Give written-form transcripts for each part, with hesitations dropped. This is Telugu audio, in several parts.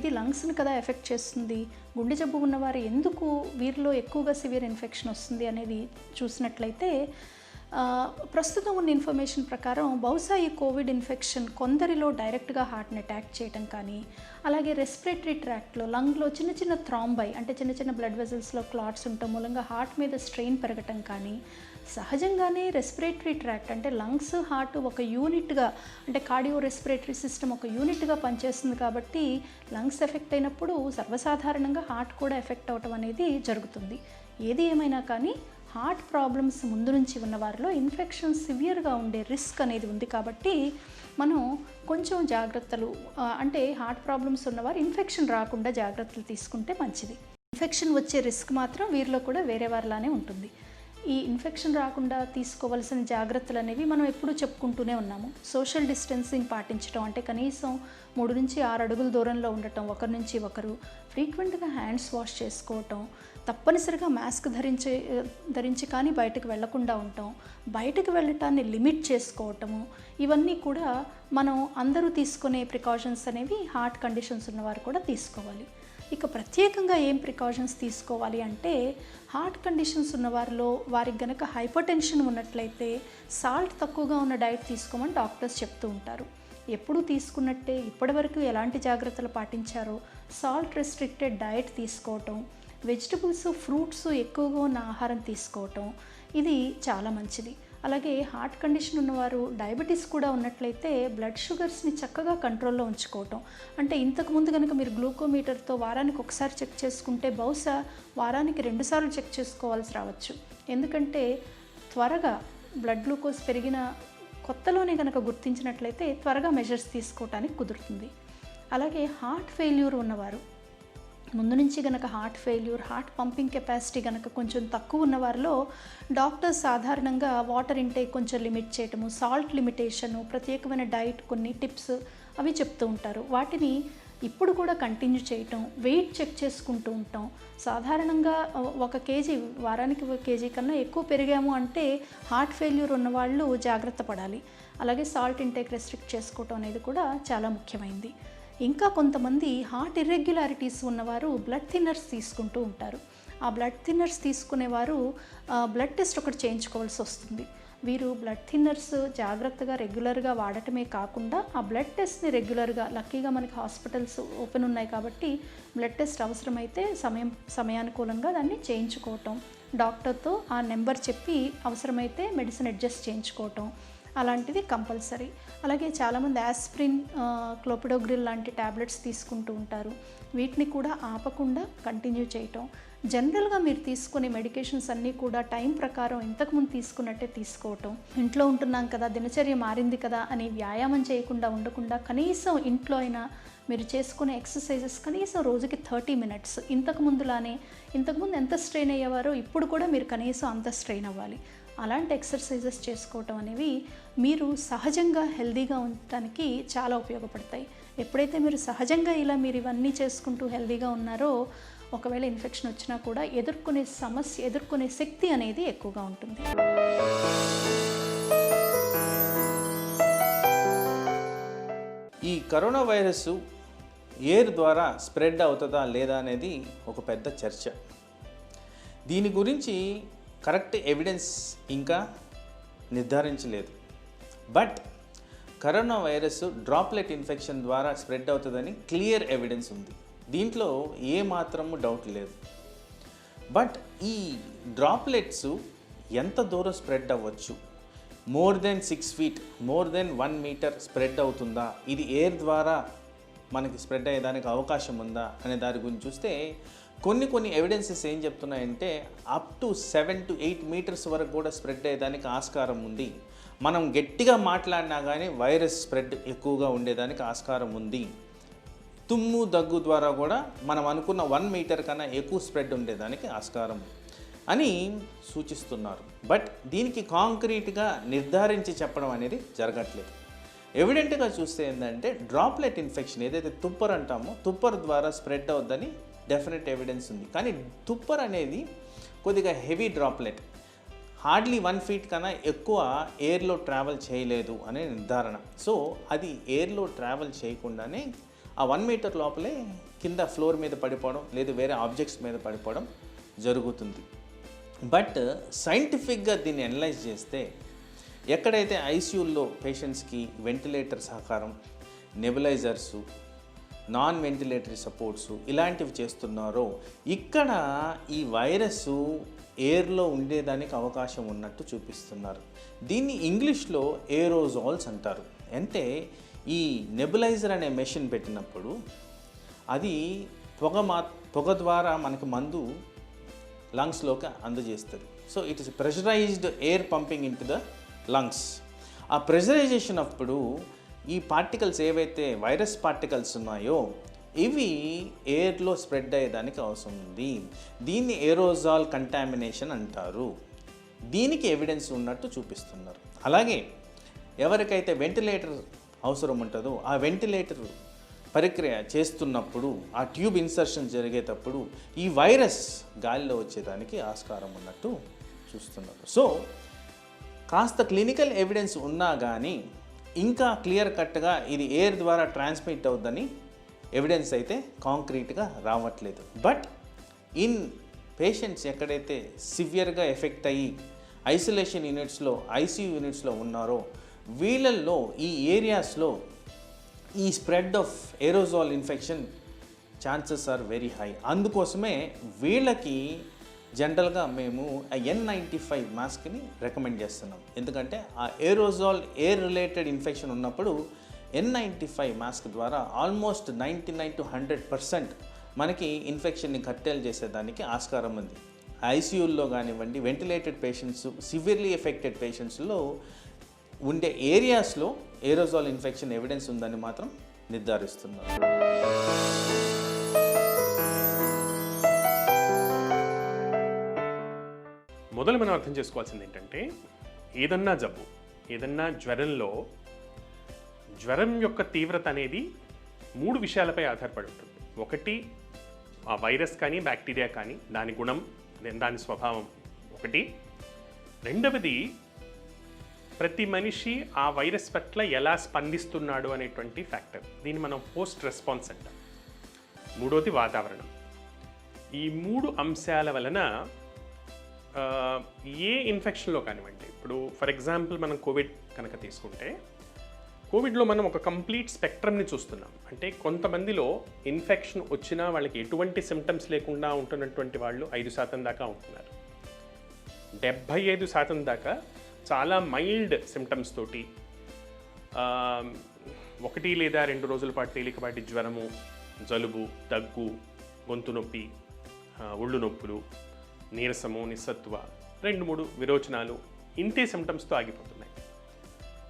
ఇది లంగ్స్ని కదా ఎఫెక్ట్ చేస్తుంది, గుండె జబ్బు ఉన్నవారు ఎందుకు వీరిలో ఎక్కువగా సివియర్ ఇన్ఫెక్షన్ వస్తుంది అనేది చూసినట్లయితే ప్రస్తుతం ఉన్న ఇన్ఫర్మేషన్ ప్రకారం బహుశా ఈ కోవిడ్ ఇన్ఫెక్షన్ కొందరిలో డైరెక్ట్గా హార్ట్ని అటాక్ చేయడం కానీ, అలాగే రెస్పిరేటరీ ట్రాక్ట్లో లంగ్లో చిన్న చిన్న థ్రాంబై అంటే చిన్న చిన్న బ్లడ్ వెజల్స్లో క్లాట్స్ ఉండటం మూలంగా హార్ట్ మీద స్ట్రెయిన్ పెరగటం కానీ, సహజంగానే రెస్పిరేటరీ ట్రాక్ట్ అంటే లంగ్స్ హార్ట్ ఒక యూనిట్గా అంటే కార్డియో రెస్పిరేటరీ సిస్టమ్ ఒక యూనిట్గా పనిచేస్తుంది కాబట్టి లంగ్స్ ఎఫెక్ట్ అయినప్పుడు సర్వసాధారణంగా హార్ట్ కూడా ఎఫెక్ట్ అవటం అనేది జరుగుతుంది. ఏది ఏమైనా కానీ హార్ట్ ప్రాబ్లమ్స్ ముందు నుంచి ఉన్న వారిలో ఇన్ఫెక్షన్ సివియర్గా ఉండే రిస్క్ అనేది ఉంది కాబట్టి మనం కొంచెం జాగ్రత్తలు అంటే హార్ట్ ప్రాబ్లమ్స్ ఉన్నవారు ఇన్ఫెక్షన్ రాకుండా జాగ్రత్తలు తీసుకుంటే మంచిది. ఇన్ఫెక్షన్ వచ్చే రిస్క్ మాత్రం వీరిలో కూడా వేరే వారిలానే ఉంటుంది. ఈ ఇన్ఫెక్షన్ రాకుండా తీసుకోవాల్సిన జాగ్రత్తలు అనేవి మనం ఎప్పుడూ చెప్పుకుంటూనే ఉన్నాము. సోషల్ డిస్టెన్సింగ్ పాటించడం అంటే కనీసం 3 నుంచి 6 అడుగుల దూరంలో ఉండటం ఒకరి నుంచి ఒకరు, ఫ్రీక్వెంట్గా హ్యాండ్స్ వాష్ చేసుకోవటం, తప్పనిసరిగా మాస్క్ ధరించి కానీ బయటకు వెళ్లకుండా ఉండటం, బయటకు వెళ్ళటాన్ని లిమిట్ చేసుకోవటము, ఇవన్నీ కూడా మనం అందరూ తీసుకునే ప్రికాషన్స్ అనేవి హార్ట్ కండిషన్స్ ఉన్నవారు కూడా తీసుకోవాలి. ఇక ప్రత్యేకంగా ఏం ప్రికాషన్స్ తీసుకోవాలి అంటే హార్ట్ కండిషన్స్ ఉన్నవారిలో వారికి గనక హైపర్ టెన్షన్ ఉన్నట్లయితే సాల్ట్ తక్కువగా ఉన్న డైట్ తీసుకోమని డాక్టర్స్ చెప్తూ ఉంటారు. ఎప్పుడూ తీసుకున్నట్టే ఇప్పటివరకు ఎలాంటి జాగ్రత్తలు పాటించారో సాల్ట్ రెస్ట్రిక్టెడ్ డైట్ తీసుకోవటం, వెజిటబుల్స్ ఫ్రూట్స్ ఎక్కువగా ఉన్న ఆహారం తీసుకోవటం ఇది చాలా మంచిది. అలాగే హార్ట్ కండిషన్ ఉన్నవారు డయాబెటీస్ కూడా ఉన్నట్లయితే బ్లడ్ షుగర్స్ని చక్కగా కంట్రోల్లో ఉంచుకోవటం అంటే ఇంతకుముందు కనుక మీరు గ్లూకోమీటర్తో వారానికి ఒకసారి చెక్ చేసుకుంటే బహుశా వారానికి 2 సార్లు చెక్ చేసుకోవాల్సి రావచ్చు. ఎందుకంటే త్వరగా బ్లడ్ గ్లూకోజ్ పెరిగిన కొత్తలోనే కనుక గుర్తించినట్లయితే త్వరగా మెజర్స్ తీసుకోవటానికి కుదురుతుంది. అలాగే హార్ట్ ఫెయిల్యూర్ ఉన్నవారు ముందు నుంచి గనక heart failure, heart pumping capacity గనక కొంచెం తక్కువ ఉన్న వారిలో డాక్టర్స్ సాధారణంగా వాటర్ ఇంటేక్ కొంచెం లిమిట్ చేయటము, సాల్ట్ లిమిటేషను, ప్రత్యేకమైన డైట్ కొన్ని టిప్స్ అవి చెప్తూ ఉంటారు. వాటిని ఇప్పుడు కూడా కంటిన్యూ చేయటం, వెయిట్ చెక్ చేసుకుంటూ ఉంటాం. సాధారణంగా 1 కేజీ వారానికి 1 కేజీ కన్నా ఎక్కువ పెరిగాము అంటే హార్ట్ ఫెయిల్యూర్ ఉన్నవాళ్ళు జాగ్రత్త పడాలి. అలాగే సాల్ట్ ఇంటేక్ రెస్ట్రిక్ట్ చేసుకోవటం అనేది కూడా చాలా ముఖ్యమైనది. ఇంకా కొంతమంది హార్ట్ ఇర్రెగ్యులారిటీస్ ఉన్నవారు బ్లడ్ థిన్నర్స్ తీసుకుంటూ ఉంటారు. ఆ బ్లడ్ థిన్నర్స్ తీసుకునేవారు బ్లడ్ టెస్ట్ ఒకటి చేయించుకోవాల్సి వస్తుంది. వీరు బ్లడ్ థిన్నర్స్ జాగ్రత్తగా రెగ్యులర్గా వాడటమే కాకుండా ఆ బ్లడ్ టెస్ట్ని రెగ్యులర్గా, లక్కీగా మనకి హాస్పిటల్స్ ఓపెన్ ఉన్నాయి కాబట్టి బ్లడ్ టెస్ట్ అవసరమైతే సమయానుకూలంగా దాన్ని చేయించుకోవటం, డాక్టర్తో ఆ నెంబర్ చెప్పి అవసరమైతే మెడిసిన్ అడ్జస్ట్ చేయించుకోవటం అలాంటిది కంపల్సరీ. అలాగే చాలామంది యాస్ప్రిన్, క్లోపిడోగ్రిల్ లాంటి ట్యాబ్లెట్స్ తీసుకుంటూ ఉంటారు. వీటిని కూడా ఆపకుండా కంటిన్యూ చేయటం. జనరల్గా మీరు తీసుకునే మెడికేషన్స్ అన్నీ కూడా టైం ప్రకారం ఇంతకుముందు తీసుకున్నట్టే తీసుకోవటం. ఇంట్లో ఉంటున్నాం కదా, దినచర్య మారింది కదా అని వ్యాయామం చేయకుండా ఉండకుండా కనీసం ఇంట్లో అయినా మీరు చేసుకునే ఎక్సర్సైజెస్ కనీసం రోజుకి 30 మినిట్స్ ఇంతకుముందు ఎంత స్ట్రెయిన్ అయ్యేవారో ఇప్పుడు కూడా మీరు కనీసం అంత స్ట్రెయిన్ అవ్వాలి. అలాంటి ఎక్సర్సైజెస్ చేసుకోవటం అనేవి మీరు సహజంగా హెల్దీగా ఉండటానికి చాలా ఉపయోగపడతాయి. ఎప్పుడైతే మీరు సహజంగా మీరు ఇవన్నీ చేసుకుంటూ హెల్దీగా ఉన్నారో ఒకవేళ ఇన్ఫెక్షన్ వచ్చినా కూడా ఎదుర్కొనే శక్తి అనేది ఎక్కువగా ఉంటుంది. ఈ కరోనా వైరస్ ఎయిర్ ద్వారా స్ప్రెడ్ అవుతుందా లేదా అనేది ఒక పెద్ద చర్చ. దీని గురించి కరెక్ట్ ఎవిడెన్స్ ఇంకా నిర్ధారించలేదు. But corona virus droplet infection ద్వారా స్ప్రెడ్ అవుతుందని క్లియర్ ఎవిడెన్స్ ఉంది. దీంట్లో ఏ మాత్రము డౌట్ లేదు. బట్ ఈ డ్రాప్లెట్స్ ఎంత దూరం స్ప్రెడ్ అవ్వచ్చు, more than 6 feet, more than 1 meter spread అవుతుందా, ఇది ఎయిర్ ద్వారా మనకి స్ప్రెడ్ అయ్యేదానికి అవకాశం ఉందా అనే దాని గురించి చూస్తే కొన్ని ఎవిడెన్సెస్ ఏం చెప్తున్నాయంటే అప్ టు 7 to 8 meters వరకు కూడా స్ప్రెడ్ అయ్యేదానికి ఆస్కారం ఉంది. మనం గట్టిగా మాట్లాడినా కానీ వైరస్ స్ప్రెడ్ ఎక్కువగా ఉండేదానికి ఆస్కారం ఉంది. తుమ్ము దగ్గు ద్వారా కూడా మనం అనుకున్న 1 meter కన్నా ఎక్కువ స్ప్రెడ్ ఉండేదానికి ఆస్కారం అని సూచిస్తున్నారు. బట్ దీనికి కాంక్రీట్గా నిర్ధారించి చెప్పడం అనేది జరగట్లేదు. ఎవిడెంట్గా చూస్తే ఏంటంటే డ్రాప్లెట్ ఇన్ఫెక్షన్ ఏదైతే తుప్పర్ అంటామో తుప్పర్ ద్వారా స్ప్రెడ్ అవుద్దని డెఫినెట్ ఎవిడెన్స్ ఉంది. కానీ తుప్పర్ అనేది కొద్దిగా హెవీ డ్రాప్లెట్, హార్డ్లీ 1 feet కన్నా ఎక్కువ ఎయిర్లో ట్రావెల్ చేయలేదు అనే నిర్ధారణ. సో అది ఎయిర్లో ట్రావెల్ చేయకుండానే ఆ 1 meter లోపలే కింద ఫ్లోర్ మీద పడిపోవడం లేదా వేరే ఆబ్జెక్ట్స్ మీద పడిపోవడం జరుగుతుంది. బట్ సైంటిఫిక్గా దీన్ని అనలైజ్ చేస్తే ఎక్కడైతే ఐసీయూల్లో పేషెంట్స్కి వెంటిలేటర్ సహకారం, నెబులైజర్సు, నాన్ వెంటిలేటరీ సపోర్ట్స్ ఇలాంటివి చేస్తున్నారో ఇక్కడ ఈ వైరస్ ఎయిర్లో ఉండేదానికి అవకాశం ఉన్నట్టు చూపిస్తున్నారు. దీన్ని ఇంగ్లీష్లో ఏరోజాల్స్ అంటారు. అంటే ఈ నెబులైజర్ అనే మెషిన్ పెట్టినప్పుడు అది పొగ ద్వారా మనకి మందు లంగ్స్లోకి అందజేస్తుంది. So it is pressurised air pumping in to the lungs. ఆ ప్రెషరైజేషన్ అప్పుడు ఈ పార్టికల్స్ ఏవైతే వైరస్ పార్టికల్స్ ఉన్నాయో ఇవి ఎయిర్లో స్ప్రెడ్ అయ్యేదానికి అవసరం ఉంది. దీన్ని ఏరోజాల్ కంటామినేషన్ అంటారు. దీనికి ఎవిడెన్స్ ఉన్నట్టు చూపిస్తున్నారు. అలాగే ఎవరికైతే వెంటిలేటర్ అవసరం ఉంటుందో ఆ వెంటిలేటర్ ప్రక్రియ చేస్తున్నప్పుడు ఆ ట్యూబ్ ఇన్సర్షన్ జరిగేటప్పుడు ఈ వైరస్ గాలిలో వచ్చేదానికి ఆస్కారం ఉన్నట్టు చూస్తున్నారు. సో కాస్త క్లినికల్ ఎవిడెన్స్ ఉన్నా కానీ ఇంకా క్లియర్ కట్గా ఇది ఎయిర్ ద్వారా ట్రాన్స్మిట్ అవుద్దని ఎవిడెన్స్ అయితే కాంక్రీట్గా రావట్లేదు. బట్ ఇన్ పేషెంట్స్ ఎక్కడైతే సివియర్గా ఎఫెక్ట్ అయ్యి ఐసోలేషన్ యూనిట్స్లో, ఐసీయూ యూనిట్స్లో ఉన్నారో వీళ్ళల్లో ఈ ఏరియాస్లో ఈ spread of aerosol infection chances are very high. అందుకోసమే వీళ్ళకి జనరల్గా మేము N95 మాస్క్ని రికమెండ్ చేస్తున్నాం. ఎందుకంటే ఆ ఏరోజాల్ ఎయిర్ రిలేటెడ్ ఇన్ఫెక్షన్ ఉన్నప్పుడు N95 మాస్క్ ద్వారా ఆల్మోస్ట్ 99 to 100% మనకి ఇన్ఫెక్షన్ని కట్టేలు చేసేదానికి ఆస్కారం ఉంది. ఐసీయూల్లో కానివ్వండి, వెంటిలేటెడ్ పేషెంట్స్, సివియర్లీ ఎఫెక్టెడ్ పేషెంట్స్లో ఉండే ఏరియాస్లో ఏరోజాల్ ఇన్ఫెక్షన్ ఎవిడెన్స్ ఉందని మాత్రం నిర్ధారిస్తున్నారు. మొదలు మనం అర్థం చేసుకోవాల్సింది ఏంటంటే ఏదన్నా జబ్బు, ఏదన్నా జ్వరం యొక్క తీవ్రత అనేది 3 విషయాలపై ఆధారపడి ఉంటుంది. ఒకటి ఆ వైరస్ కానీ బ్యాక్టీరియా కానీ దాని గుణం, దాని స్వభావం ఒకటి. రెండవది ప్రతి మనిషి ఆ వైరస్ పట్ల ఎలా స్పందిస్తున్నాడు అనేటువంటి ఫ్యాక్టర్. దీన్ని మనం పోస్ట్ రెస్పాన్స్ అంటాం. మూడోది వాతావరణం. ఈ 3 అంశాల వలన ఏ ఇన్ఫెక్షన్లో కానివ్వండి, ఇప్పుడు ఫర్ ఎగ్జాంపుల్ మనం కోవిడ్ కనుక తీసుకుంటే కోవిడ్లో మనం ఒక కంప్లీట్ స్పెక్ట్రమ్ని చూస్తున్నాం. అంటే కొంతమందిలో ఇన్ఫెక్షన్ వచ్చినా వాళ్ళకి ఎటువంటి సిమ్టమ్స్ లేకుండా ఉంటున్నటువంటి వాళ్ళు 5% దాకా ఉంటున్నారు. 75% దాకా చాలా మైల్డ్ సిమ్టమ్స్ తోటి 1 లేదా 2 రోజుల పాటు తేలికపాటి జ్వరము, జలుబు, దగ్గు, గొంతు నొప్పి, ఒళ్ళు నొప్పులు, నీరసము, నిస్సత్తువ, 2-3 విరోచనాలు, ఇంతే సిమ్టమ్స్తో ఆగిపోతున్నాయి.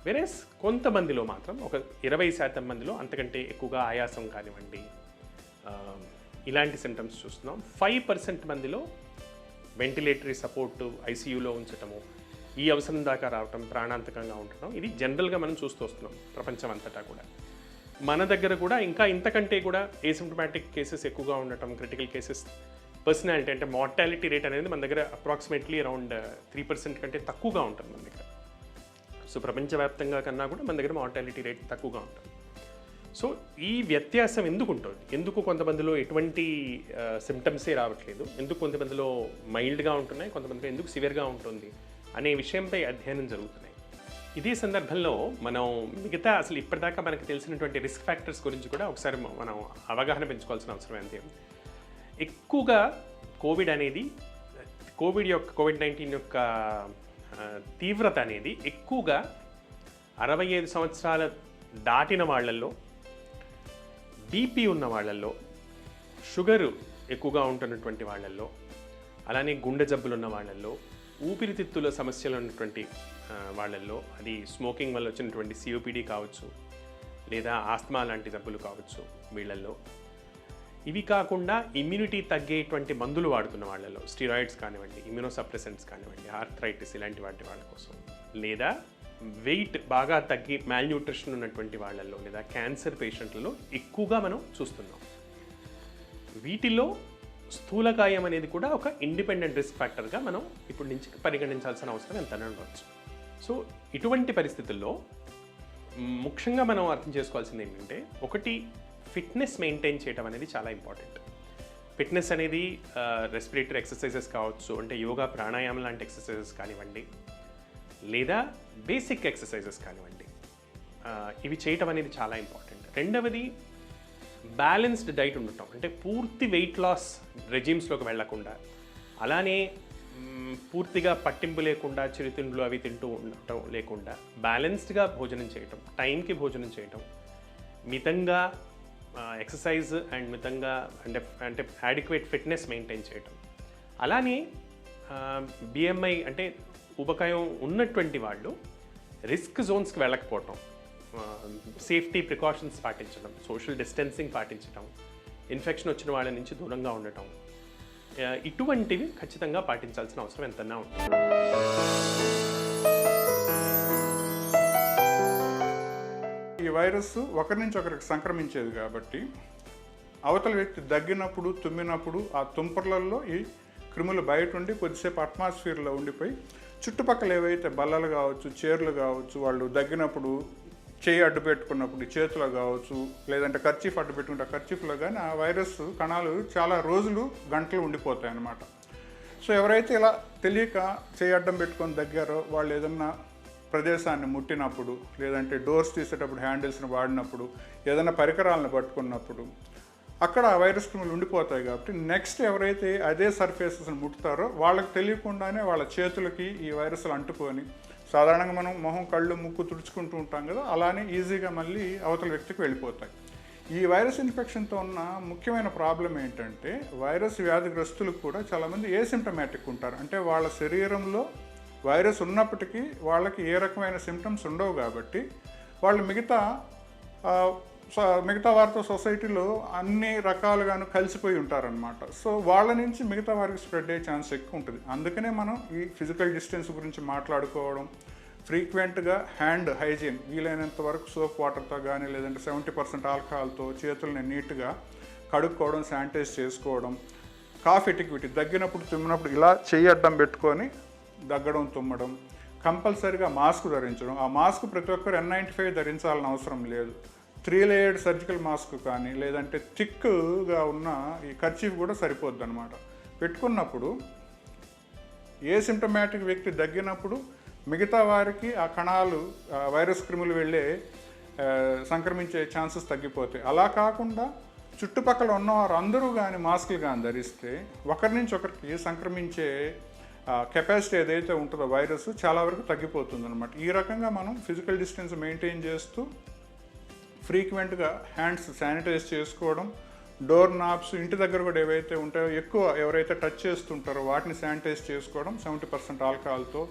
వెరస్ కొంతమందిలో మాత్రం ఒక 20% మందిలో అంతకంటే ఎక్కువగా ఆయాసం కానివ్వండి ఇలాంటి సిమ్టమ్స్ చూస్తున్నాం. 5% మందిలో వెంటిలేటరీ సపోర్టు, ఐసీయూలో ఉంచటము, ఈ అవసరం దాకా రావటం, ప్రాణాంతకంగా ఉండటం, ఇది జనరల్గా మనం చూస్తూ వస్తున్నాం ప్రపంచం అంతటా కూడా. మన దగ్గర కూడా ఇంకా ఇంతకంటే కూడా ఏసిమ్టమాటిక్ కేసెస్ ఎక్కువగా ఉండటం, క్రిటికల్ కేసెస్, పర్సనాలిటీ అంటే మార్టాలిటీ రేట్ అనేది మన దగ్గర అప్రాక్సిమేట్లీ అరౌండ్ 3% కంటే తక్కువగా ఉంటుంది మన దగ్గర. సో ప్రపంచవ్యాప్తంగా కన్నా కూడా మన దగ్గర మార్టాలిటీ రేట్ తక్కువగా ఉంటుంది. సో ఈ వ్యత్యాసం ఎందుకు ఉంటుంది? ఎందుకు కొంతమందిలో ఎటువంటి సిమ్టమ్సే రావట్లేదు, ఎందుకు కొంతమందిలో మైల్డ్గా ఉంటున్నాయి, కొంతమందిలో ఎందుకు సివియర్గా ఉంటుంది అనే విషయంపై అధ్యయనం జరుగుతున్నాయి. ఇదే సందర్భంలో మనం మిగతా అసలు ఇప్పటిదాకా మనకు తెలిసినటువంటి రిస్క్ ఫ్యాక్టర్స్ గురించి కూడా ఒకసారి మనం అవగాహన పెంచుకోవాల్సిన అవసరం అంతే. ఎక్కువగా కోవిడ్-19 యొక్క తీవ్రత అనేది ఎక్కువగా 65 సంవత్సరాల దాటిన వాళ్ళల్లో, బీపీ ఉన్న వాళ్ళల్లో, షుగరు ఎక్కువగా ఉంటున్నటువంటి వాళ్ళల్లో, అలానే గుండె జబ్బులు ఉన్న వాళ్ళల్లో, ఊపిరితిత్తుల సమస్యలు ఉన్నటువంటి వాళ్ళల్లో, అది స్మోకింగ్ వల్ల వచ్చినటువంటి సిఓపిడి కావచ్చు లేదా ఆస్తమా లాంటి జబ్బులు కావచ్చు వీళ్ళల్లో, ఇవి కాకుండా ఇమ్యూనిటీ తగ్గేటువంటి మందులు వాడుతున్న వాళ్ళలో, స్టీరాయిడ్స్ కానివ్వండి, ఇమ్యూనోసప్రెసెంట్స్ కానివ్వండి, ఆర్థరైటిస్ ఇలాంటి వాళ్ళ కోసం, లేదా వెయిట్ బాగా తగ్గి మాల్న్యూట్రిషన్ ఉన్నటువంటి వాళ్ళల్లో, లేదా క్యాన్సర్ పేషెంట్లలో ఎక్కువగా మనం చూస్తున్నాం. వీటిలో స్థూలకాయం అనేది కూడా ఒక ఇండిపెండెంట్ రిస్క్ ఫ్యాక్టర్గా మనం ఇప్పటి నుంచి పరిగణించాల్సిన అవసరం ఎంతనే ఉండవచ్చు. సో ఇటువంటి పరిస్థితుల్లో ముఖ్యంగా మనం అర్థం చేసుకోవాల్సింది ఏంటంటే, ఒకటి ఫిట్నెస్ మెయింటైన్ చేయడం అనేది చాలా ఇంపార్టెంట్. ఫిట్నెస్ అనేది రెస్పిరేటరీ ఎక్సర్సైజెస్ కావచ్చు, అంటే యోగా ప్రాణాయామం లాంటి ఎక్సర్సైజెస్ కానివ్వండి, లేదా బేసిక్ ఎక్సర్సైజెస్ కానివ్వండి, ఇవి చేయటం అనేది చాలా ఇంపార్టెంట్. రెండవది బ్యాలెన్స్డ్ డైట్ ఉండటం, అంటే పూర్తి వెయిట్ లాస్ రెజిమ్స్లోకి వెళ్లకుండా, అలానే పూర్తిగా పట్టింపు లేకుండా చిరుతిండ్లు అవి తింటూ ఉండటం లేకుండా బ్యాలెన్స్డ్గా భోజనం చేయటం, టైంకి భోజనం చేయటం, మితంగా ఎక్సర్సైజ్ అండ్ మితంగా అంటే యాడిక్వేట్ ఫిట్నెస్ మెయింటైన్ చేయటం. అలానే బిఎంఐ అంటే ఊబకాయం ఉన్నటువంటి వాళ్ళు రిస్క్ జోన్స్కి వెళ్ళకపోవటం, సేఫ్టీ ప్రికాషన్స్ పాటించడం, సోషల్ డిస్టెన్సింగ్ పాటించడం, ఇన్ఫెక్షన్ వచ్చిన వాళ్ళ నుంచి దూరంగా ఉండటం, ఇటువంటివి ఖచ్చితంగా పాటించాల్సిన అవసరం ఎంతైనా ఉంటుంది. ఈ వైరస్ ఒకరి నుంచి ఒకరికి సంక్రమించేది కాబట్టి అవతల వ్యక్తి దగ్గినప్పుడు తుమ్మినప్పుడు ఆ తుంపర్లలో ఈ క్రిములు బయట ఉండి కొద్దిసేపు అట్మాస్ఫియర్లో ఉండిపోయి చుట్టుపక్కల ఏవైతే బల్లలు కావచ్చు, చైర్లు కావచ్చు, వాళ్ళు దగ్గినప్పుడు చేయి అడ్డు పెట్టుకున్నప్పుడు చేతిలో కావచ్చు, లేదంటే కర్చీఫ్ అడ్డు పెట్టుకుంటే కర్చీఫ్లో కానీ ఆ వైరస్ కణాలు చాలా రోజులు గంటలు ఉండిపోతాయి అన్నమాట. సో ఎవరైతే ఇలా తెలియక చేయి అడ్డం పెట్టుకొని దగ్గారో వాళ్ళు ఏదన్నా ప్రదేశాన్ని ముట్టినప్పుడు, లేదంటే డోర్స్ తీసేటప్పుడు హ్యాండిల్స్ని వాడినప్పుడు, ఏదైనా పరికరాలను పట్టుకున్నప్పుడు అక్కడ ఆ వైరస్ క్రిములు ఉండిపోతాయి. కాబట్టి నెక్స్ట్ ఎవరైతే అదే సర్ఫేసెస్ని ముట్టుతారో వాళ్ళకి తెలియకుండానే వాళ్ళ చేతులకి ఈ వైరస్లు అంటుకొని, సాధారణంగా మనం మొహం, కళ్ళు, ముక్కు తుడుచుకుంటూ ఉంటాం కదా, అలానే ఈజీగా మళ్ళీ అవతల వ్యక్తికి వెళ్ళిపోతాయి. ఈ వైరస్ ఇన్ఫెక్షన్తో ఉన్న ముఖ్యమైన ప్రాబ్లం ఏంటంటే వైరస్ వ్యాధిగ్రస్తులకు కూడా చాలామంది ఏసిమ్టమాటిక్ ఉంటారు. అంటే వాళ్ళ శరీరంలో వైరస్ ఉన్నప్పటికీ వాళ్ళకి ఏ రకమైన సిమ్టమ్స్ ఉండవు కాబట్టి వాళ్ళు మిగతా వారితో సొసైటీలో అన్ని రకాలుగాను కలిసిపోయి ఉంటారనమాట. సో వాళ్ళ నుంచి మిగతా వారికి స్ప్రెడ్ అయ్యే ఛాన్స్ ఎక్కువ ఉంటుంది. అందుకనే మనం ఈ ఫిజికల్ డిస్టెన్స్ గురించి మాట్లాడుకోవడం, ఫ్రీక్వెంట్గా హ్యాండ్ హైజీన్, వీలైనంత వరకు సోప్ వాటర్తో కానీ లేదంటే 70% ఆల్కహాల్తో చేతుల్ని నీట్గా కడుక్కోవడం, శానిటైజ్ చేసుకోవడం, కాఫ్ ఎటిక్విటీ, దగ్గినప్పుడు తుమ్మినప్పుడు ఇలా చెయ్యి అడ్డం పెట్టుకొని దగ్గడం, తుమ్మడం, కంపల్సరీగా మాస్క్ ధరించడం. ఆ మాస్క్ ప్రతి ఒక్కరు N95 ధరించాలని అవసరం లేదు. 3 లేయర్డ్ సర్జికల్ మాస్క్ కానీ లేదంటే థిక్గా ఉన్న ఈ కర్చీఫ్ కూడా సరిపోద్ది అనమాట. పెట్టుకున్నప్పుడు ఏ సిమ్టమాటిక్ వ్యక్తి దగ్గినప్పుడు మిగతా వారికి ఆ కణాలు వైరస్ క్రిములు వెళ్ళే సంక్రమించే ఛాన్సెస్ తగ్గిపోతాయి. అలా కాకుండా చుట్టుపక్కల ఉన్నవారు అందరూ కానీ మాస్కులు కానీ ధరిస్తే ఒకరి నుంచి ఒకరికి సంక్రమించే కెపాసిటీ ఏదైతే ఉంటుందో వైరస్ చాలా వరకు తగ్గిపోతుంది అనమాట. ఈ రకంగా మనం ఫిజికల్ డిస్టెన్స్ మెయింటైన్ చేస్తూ ఫ్రీక్వెంట్గా హ్యాండ్స్ శానిటైజ్ చేసుకోవడం, డోర్ నాబ్స్ ఇంటి దగ్గర కూడా ఏవైతే ఉంటాయో ఎక్కువ ఎవరైతే టచ్ చేస్తుంటారో వాటిని శానిటైజ్ చేసుకోవడం, 70% ఆల్కహాల్తో,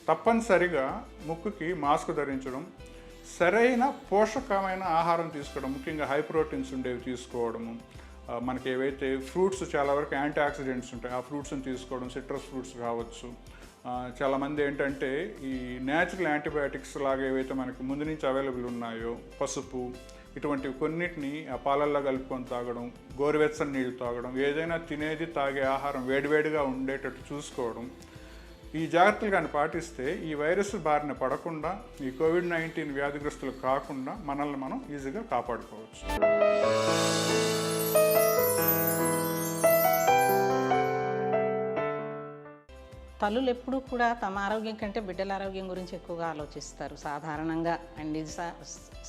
తప్పనిసరిగా ముక్కుకి మాస్క్ ధరించడం, సరైన పోషకమైన ఆహారం తీసుకోవడం, ముఖ్యంగా హై ప్రోటీన్స్ ఉండేవి తీసుకోవడము, మనకి ఏవైతే ఫ్రూట్స్ చాలా వరకు యాంటీ ఆక్సిడెంట్స్ ఉంటాయి ఆ ఫ్రూట్స్ని తీసుకోవడం, సిట్రస్ ఫ్రూట్స్ కావచ్చు. చాలామంది ఏంటంటే ఈ న్యాచురల్ యాంటీబయాటిక్స్ లాగా ఏవైతే మనకి ముందు నుంచి అవైలబుల్ ఉన్నాయో, పసుపు, ఇటువంటివి కొన్నిటిని ఆ పాలల్లో కలుపుకొని తాగడం, గోరువెచ్చని నీళ్ళు తాగడం, ఏదైనా తినేది తాగే ఆహారం వేడివేడిగా ఉండేటట్టు చూసుకోవడం, ఈ జాగ్రత్తలు కానీ పాటిస్తే ఈ వైరస్ బారిన పడకుండా, ఈ కోవిడ్-19 వ్యాధిగ్రస్తులు కాకుండా మనల్ని మనం ఈజీగా కాపాడుకోవచ్చు. తల్లులు ఎప్పుడూ కూడా తమ ఆరోగ్యం కంటే బిడ్డల ఆరోగ్యం గురించి ఎక్కువగా ఆలోచిస్తారు సాధారణంగా, అండ్ ఇది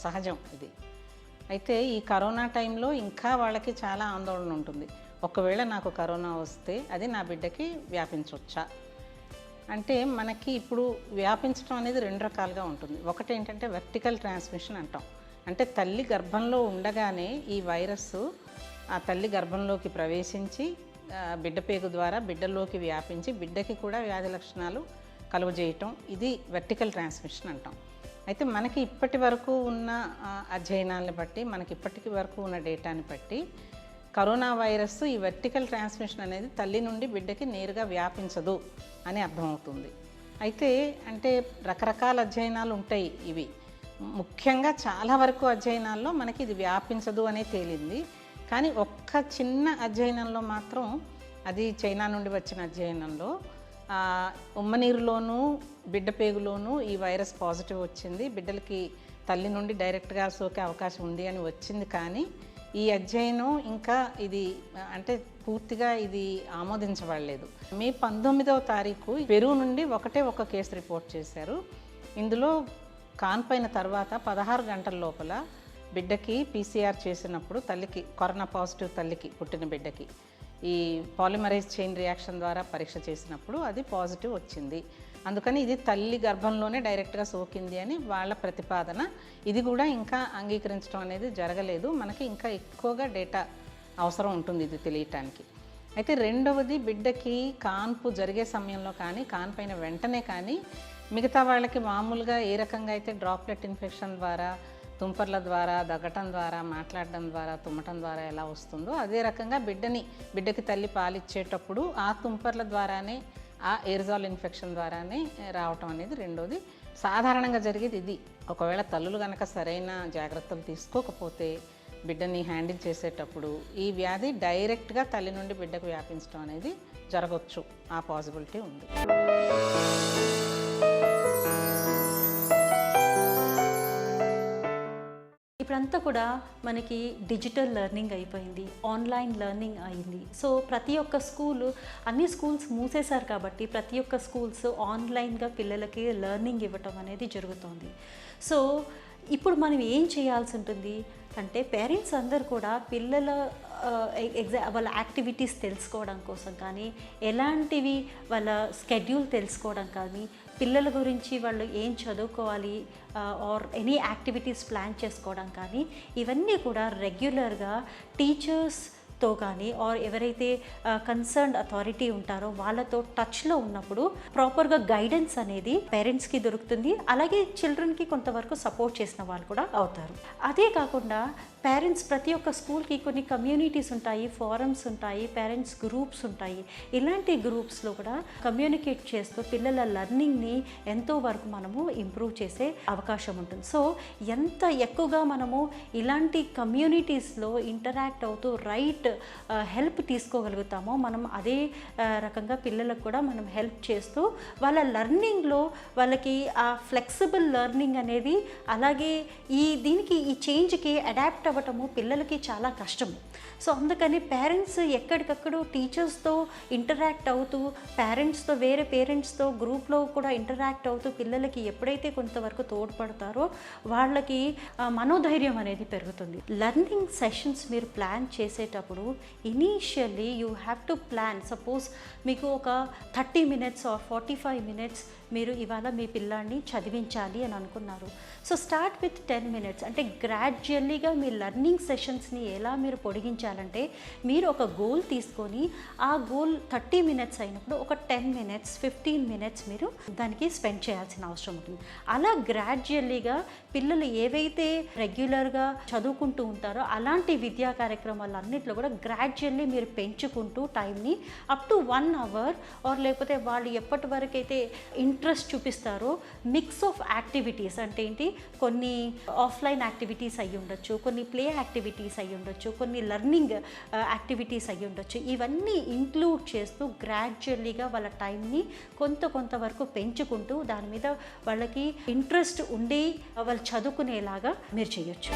సహజం ఇది. అయితే ఈ కరోనా టైంలో ఇంకా వాళ్ళకి చాలా ఆందోళన ఉంటుంది. ఒకవేళ నాకు కరోనా వస్తే అది నా బిడ్డకి వ్యాపించవచ్చా అంటే, మనకి ఇప్పుడు వ్యాపించడం అనేది 2 రకాలుగా ఉంటుంది. ఒకటి ఏంటంటే వెర్టికల్ ట్రాన్స్మిషన్ అంటాం. అంటే తల్లి గర్భంలో ఉండగానే ఈ వైరస్ ఆ తల్లి గర్భంలోకి ప్రవేశించి బిడ్డ పేగు ద్వారా బిడ్డలోకి వ్యాపించి బిడ్డకి కూడా వ్యాధి లక్షణాలు కలుగజేయటం, ఇది వెర్టికల్ ట్రాన్స్మిషన్ అంటాం. అయితే మనకి ఇప్పటి వరకు ఉన్న అధ్యయనాలను బట్టి, మనకి ఇప్పటి వరకు ఉన్న డేటాని బట్టి కరోనా వైరస్ ఈ వెర్టికల్ ట్రాన్స్మిషన్ అనేది తల్లి నుండి బిడ్డకి నేరుగా వ్యాపించదు అని అర్థమవుతుంది. అయితే అంటే రకరకాల అధ్యయనాలు ఉంటాయి ఇవి. ముఖ్యంగా చాలా వరకు అధ్యయనాల్లో మనకి ఇది వ్యాపించదు అనే తేలింది. కానీ ఒక్క చిన్న అధ్యయనంలో మాత్రం, అది చైనా నుండి వచ్చిన అధ్యయనంలో, ఉమ్మనీరులోనూ బిడ్డ పేగులోనూ ఈ వైరస్ పాజిటివ్ వచ్చింది, బిడ్డలకి తల్లి నుండి డైరెక్ట్గా సోకే అవకాశం ఉంది అని వచ్చింది. కానీ ఈ అధ్యయనం ఇంకా ఇది అంటే పూర్తిగా ఇది ఆమోదించబడలేదు. మే 19వ తారీఖు పెరుగు నుండి ఒక కేసు రిపోర్ట్ చేశారు. ఇందులో కాన్పైన తర్వాత 16 గంటల లోపల బిడ్డకి పీసీఆర్ చేసినప్పుడు తల్లికి కరోనా పాజిటివ్ తల్లికి పుట్టిన బిడ్డకి ఈ పాలిమరైజ్ చైన్ రియాక్షన్ ద్వారా పరీక్ష చేసినప్పుడు అది పాజిటివ్ వచ్చింది. అందుకని ఇది తల్లి గర్భంలోనే డైరెక్ట్గా సోకింది అని వాళ్ళ ప్రతిపాదన. ఇది కూడా ఇంకా అంగీకరించడం అనేది జరగలేదు. మనకి ఇంకా ఎక్కువగా డేటా అవసరం ఉంటుంది ఇది తెలియటానికి. అయితే రెండవది, బిడ్డకి కాన్పు జరిగే సమయంలో కానీ కాన్పైన వెంటనే కానీ మిగతా వాళ్ళకి మామూలుగా ఏ రకంగా అయితే డ్రాప్లెట్ ఇన్ఫెక్షన్ ద్వారా, తుంపర్ల ద్వారా, దగ్గటం ద్వారా, మాట్లాడడం ద్వారా, తుమ్మటం ద్వారా ఎలా వస్తుందో అదే రకంగా బిడ్డకి తల్లి పాలిచ్చేటప్పుడు ఆ తుంపర్ల ద్వారానే, ఆ ఎయిర్జాల్ ఇన్ఫెక్షన్ ద్వారానే రావటం అనేది రెండోది. సాధారణంగా జరిగేది ఇది. ఒకవేళ తల్లులు కనుక సరైన జాగ్రత్తలు తీసుకోకపోతే బిడ్డని హ్యాండిల్ చేసేటప్పుడు ఈ వ్యాధి డైరెక్ట్గా తల్లి నుండి బిడ్డకు వ్యాపించడం అనేది జరగవచ్చు. ఆ పాసిబిలిటీ ఉంది. ఇప్పుడంతా కూడా మనకి డిజిటల్ లెర్నింగ్ అయిపోయింది, ఆన్లైన్ లెర్నింగ్ అయింది. సో ప్రతి ఒక్క స్కూలు, అన్ని స్కూల్స్ మూసేశారు కాబట్టి ప్రతి ఒక్క స్కూల్స్ ఆన్లైన్గా పిల్లలకి లెర్నింగ్ ఇవ్వటం అనేది జరుగుతుంది. సో ఇప్పుడు మనం ఏం చేయాల్సి ఉంటుంది అంటే పేరెంట్స్ అందరు కూడా పిల్లల వాళ్ళ యాక్టివిటీస్ తెలుసుకోవడం కోసం కానీ, ఎలాంటివి వాళ్ళ స్కెడ్యూల్ తెలుసుకోవడం కానీ, పిల్లల గురించి వాళ్ళు ఏం చదువుకోవాలి ఆర్ ఎనీ యాక్టివిటీస్ ప్లాన్ చేసుకోవడం కానీ, ఇవన్నీ కూడా రెగ్యులర్గా టీచర్స్తో కానీ ఆర్ ఎవరైతే కన్సర్న్డ్ అథారిటీ ఉంటారో వాళ్ళతో టచ్లో ఉన్నప్పుడు ప్రాపర్గా గైడెన్స్ అనేది పేరెంట్స్కి దొరుకుతుంది. అలాగే చిల్డ్రన్కి కొంతవరకు సపోర్ట్ చేసిన వాళ్ళు కూడా అవుతారు. అదే కాకుండా పేరెంట్స్ ప్రతి ఒక్క స్కూల్కి కొన్ని కమ్యూనిటీస్ ఉంటాయి, ఫోరమ్స్ ఉంటాయి, పేరెంట్స్ గ్రూప్స్ ఉంటాయి. ఇలాంటి గ్రూప్స్లో కూడా కమ్యూనికేట్ చేస్తూ పిల్లల లెర్నింగ్ని ఎంతో వరకు మనము ఇంప్రూవ్ చేసే అవకాశం ఉంటుంది. సో ఎంత ఎక్కువగా మనము ఇలాంటి కమ్యూనిటీస్లో ఇంటరాక్ట్ అవుతూ రైట్ హెల్ప్ తీసుకోగలుగుతామో మనం అదే రకంగా పిల్లలకు కూడా మనం హెల్ప్ చేస్తూ వాళ్ళ లెర్నింగ్లో వాళ్ళకి ఆ ఫ్లెక్సిబుల్ లెర్నింగ్ అనేది, అలాగే ఈ చేంజ్కి అడాప్ట్ అవ్వటము పిల్లలకి చాలా కష్టం. సో అందుకని పేరెంట్స్ ఎక్కడికక్కడ టీచర్స్తో ఇంటరాక్ట్ అవుతూ, వేరే పేరెంట్స్తో గ్రూప్లో కూడా ఇంటరాక్ట్ అవుతూ పిల్లలకి ఎప్పుడైతే కొంతవరకు తోడ్పడతారో వాళ్ళకి మనోధైర్యం అనేది పెరుగుతుంది. లెర్నింగ్ సెషన్స్ మీరు ప్లాన్ చేసేటప్పుడు initially you have to plan. Suppose మీకు ఒక 30 minutes ఆర్ 45 minutes మీరు ఇవాళ మీ పిల్లాడిని చదివించాలి అని అనుకున్నారు. So start with 10 minutes. అంటే గ్రాడ్యువల్లీగా మీ లెర్నింగ్ సెషన్స్ని ఎలా మీరు పొడిగించాలంటే మీరు ఒక గోల్ తీసుకొని ఆ గోల్ 30 minutes అయినప్పుడు ఒక 10 minutes, 15 minutes మీరు దానికి స్పెండ్ చేయాల్సిన అవసరం ఉంటుంది. అలా గ్రాడ్యువల్లీగా పిల్లలు ఏవైతే రెగ్యులర్గా చదువుకుంటూ ఉంటారో అలాంటి విద్యా కార్యక్రమాలన్నింటిలో కూడా గ్రాడ్యువల్లీ మీరు పెంచుకుంటూ టైంని అప్ టు 1 hour ఆర్ లేకపోతే వాళ్ళు ఎప్పటి వరకు అయితే ఇంట్రెస్ట్ చూపిస్తారో మిక్స్ ఆఫ్ యాక్టివిటీస్ అంటే ఏంటి, కొన్ని ఆఫ్లైన్ యాక్టివిటీస్ అయ్యి ఉండొచ్చు, కొన్ని ప్లే యాక్టివిటీస్ అయ్యి ఉండొచ్చు, కొన్ని లెర్నింగ్ యాక్టివిటీస్ అయ్యి ఉండొచ్చు. ఇవన్నీ ఇంక్లూడ్ చేస్తూ గ్రాడ్యువల్లీగా వాళ్ళ టైంని కొంతవరకు పెంచుకుంటూ దాని మీద వాళ్ళకి ఇంట్రెస్ట్ ఉండి వాళ్ళు చదువుకునేలాగా మీరు చేయొచ్చు.